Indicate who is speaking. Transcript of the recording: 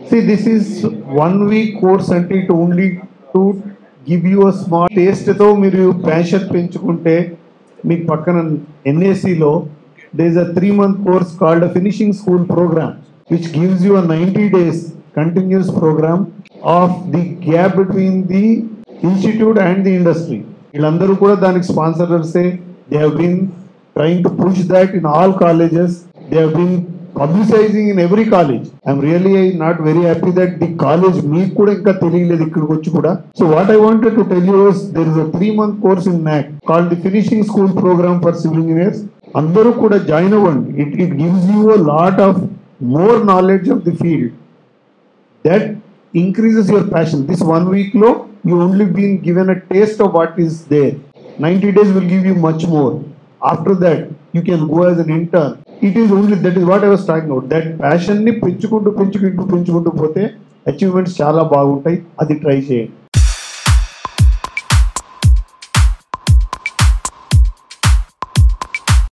Speaker 1: See, this is 1 week course and it only to give you a small taste తో మీరు passion పెంచుకుంటే మీకు పక్కన NAC లో there is a 3-month course called a finishing school program which gives you a 90 days continuous program of the gap between the institute and the industry. వీళ్ళందరూ కూడా దానికి స్పాన్సర్సే. They have been trying to push that in all colleges. They have been publicizing in every college. I'm really not very happy that the college మీకు కూడా ఇంకా తెలియలేదు ఇక్కడికి వచ్చి కూడా. So what I wanted to tell you is there is a 3-month course in NAC called the finishing school program for civil engineers. అందరూ కూడా join అవ్వండి. It gives you a lot of more knowledge of the field that increases your passion. This 1 week lo you only been given a taste of what is there. 90 days will give you much more. After that you can go as an intern. It is only that is what I was talking about. That passion ni పెంచుకుంటూ పోతే achievements చాలా బాగుంటాయి. అది try చేయండి.